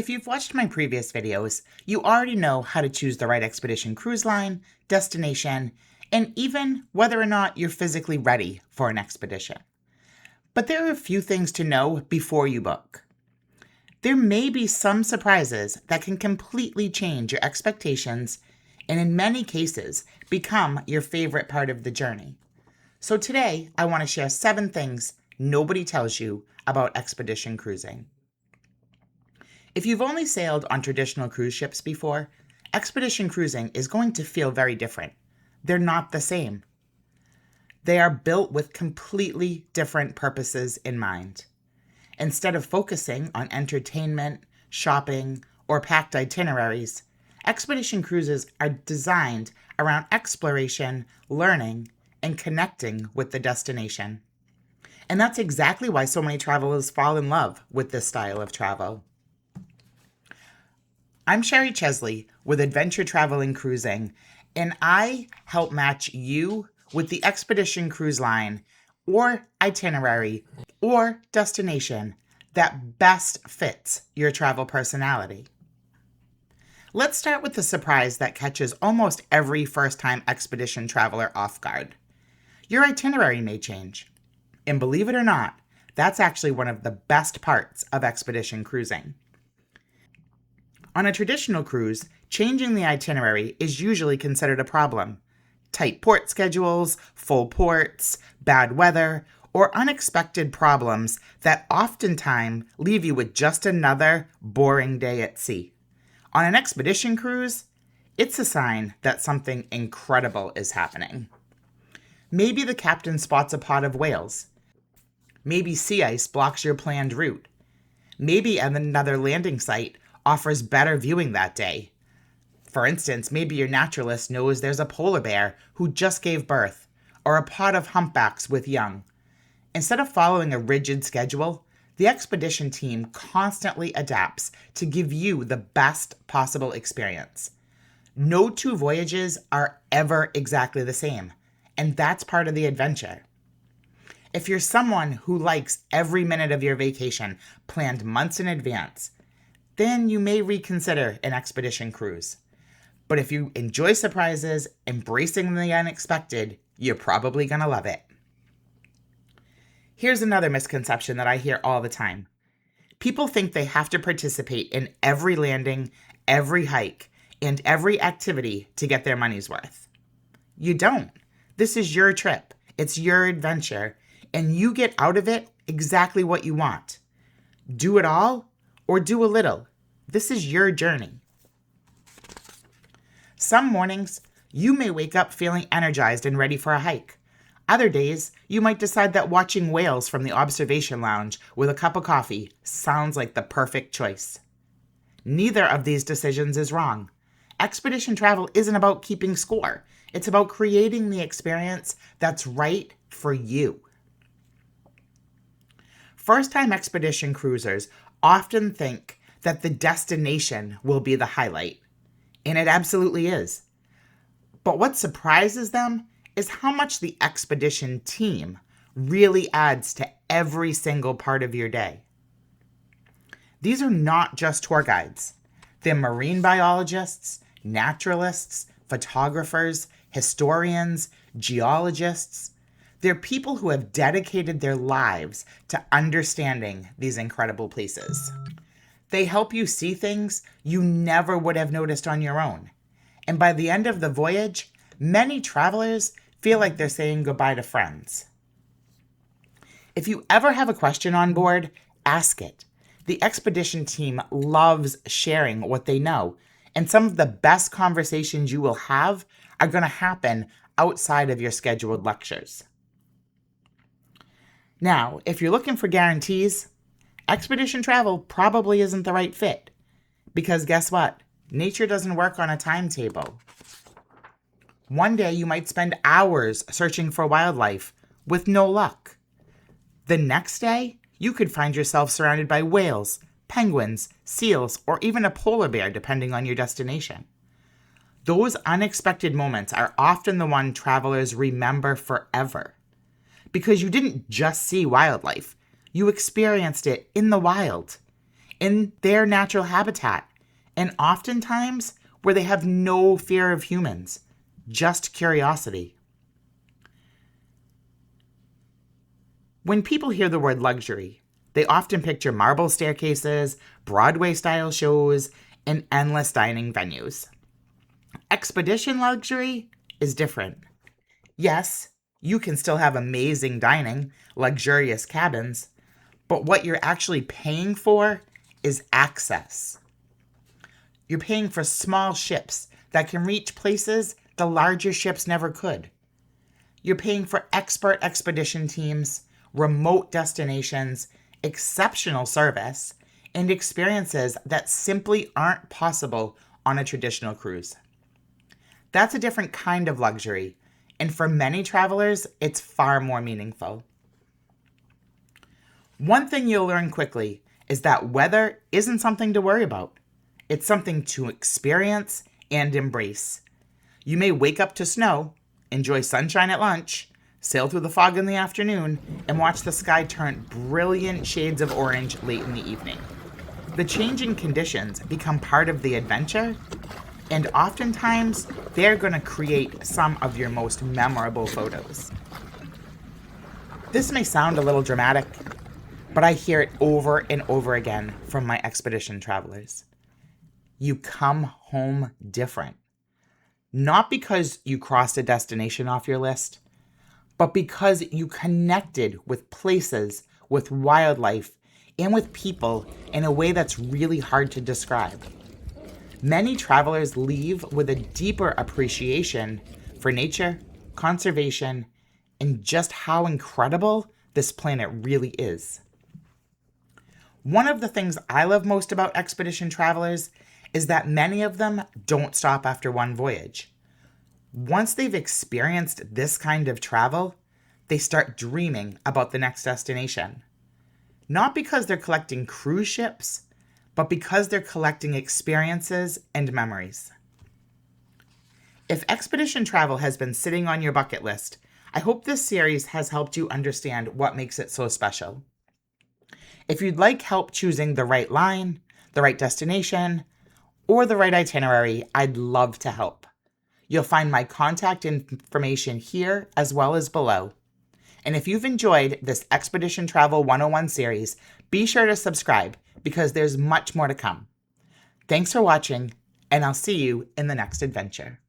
If you've watched my previous videos, you already know how to choose the right expedition cruise line, destination, and even whether or not you're physically ready for an expedition. But there are a few things to know before you book. There may be some surprises that can completely change your expectations and in many cases become your favorite part of the journey. So today I want to share 7 things nobody tells you about expedition cruising. If you've only sailed on traditional cruise ships before, expedition cruising is going to feel very different. They're not the same. They are built with completely different purposes in mind. Instead of focusing on entertainment, shopping, or packed itineraries, expedition cruises are designed around exploration, learning, and connecting with the destination. And that's exactly why so many travelers fall in love with this style of travel. I'm Sherry Chesley with Adventure Travel and Cruising, and I help match you with the expedition cruise line or itinerary or destination that best fits your travel personality. Let's start with the surprise that catches almost every first-time expedition traveler off guard. Your itinerary may change. And believe it or not, that's actually one of the best parts of expedition cruising. On a traditional cruise, changing the itinerary is usually considered a problem. Tight port schedules, full ports, bad weather, or unexpected problems that oftentimes leave you with just another boring day at sea. On an expedition cruise, it's a sign that something incredible is happening. Maybe the captain spots a pod of whales. Maybe sea ice blocks your planned route. Maybe another landing site offers better viewing that day. For instance, maybe your naturalist knows there's a polar bear who just gave birth, or a pod of humpbacks with young. Instead of following a rigid schedule, the expedition team constantly adapts to give you the best possible experience. No 2 voyages are ever exactly the same, and that's part of the adventure. If you're someone who likes every minute of your vacation planned months in advance, then you may reconsider an expedition cruise. But if you enjoy surprises, embracing the unexpected, you're probably going to love it. Here's another misconception that I hear all the time. People think they have to participate in every landing, every hike, and every activity to get their money's worth. You don't. This is your trip. It's your adventure, and you get out of it exactly what you want. Do it all or do a little. This is your journey. Some mornings, you may wake up feeling energized and ready for a hike. Other days, you might decide that watching whales from the observation lounge with a cup of coffee sounds like the perfect choice. Neither of these decisions is wrong. Expedition travel isn't about keeping score. It's about creating the experience that's right for you. First-time expedition cruisers often think that the destination will be the highlight, and it absolutely is. But what surprises them is how much the expedition team really adds to every single part of your day. These are not just tour guides. They're marine biologists, naturalists, photographers, historians, geologists. They're people who have dedicated their lives to understanding these incredible places. They help you see things you never would have noticed on your own. And by the end of the voyage, many travelers feel like they're saying goodbye to friends. If you ever have a question on board, ask it. The expedition team loves sharing what they know, and some of the best conversations you will have are going to happen outside of your scheduled lectures. Now, if you're looking for guarantees, expedition travel probably isn't the right fit. Because guess what? Nature doesn't work on a timetable. One day you might spend hours searching for wildlife with no luck. The next day, you could find yourself surrounded by whales, penguins, seals, or even a polar bear depending on your destination. Those unexpected moments are often the one travelers remember forever. Because you didn't just see wildlife, you experienced it in the wild. in their natural habitat, and oftentimes where they have no fear of humans, just curiosity. When people hear the word luxury, they often picture marble staircases, Broadway-style shows, and endless dining venues. Expedition luxury is different. Yes, you can still have amazing dining, luxurious cabins, but what you're actually paying for is access. You're paying for small ships that can reach places the larger ships never could. You're paying for expert expedition teams, remote destinations, exceptional service, and experiences that simply aren't possible on a traditional cruise. That's a different kind of luxury, and for many travelers, it's far more meaningful. One thing you'll learn quickly is that weather isn't something to worry about. It's something to experience and embrace. You may wake up to snow, enjoy sunshine at lunch, sail through the fog in the afternoon, and watch the sky turn brilliant shades of orange late in the evening. The changing conditions become part of the adventure, and oftentimes they're going to create some of your most memorable photos. This may sound a little dramatic, but I hear it over and over again from my expedition travelers. You come home different. Not because you crossed a destination off your list, but because you connected with places, with wildlife, and with people in a way that's really hard to describe. Many travelers leave with a deeper appreciation for nature, conservation, and just how incredible this planet really is. One of the things I love most about expedition travelers is that many of them don't stop after one voyage. Once they've experienced this kind of travel, they start dreaming about the next destination. Not because they're collecting cruise ships, but because they're collecting experiences and memories. If expedition travel has been sitting on your bucket list, I hope this series has helped you understand what makes it so special. If you'd like help choosing the right line, the right destination, or the right itinerary, I'd love to help. You'll find my contact information here as well as below. And if you've enjoyed this Expedition Travel 101 series, be sure to subscribe because there's much more to come. Thanks for watching, and I'll see you in the next adventure.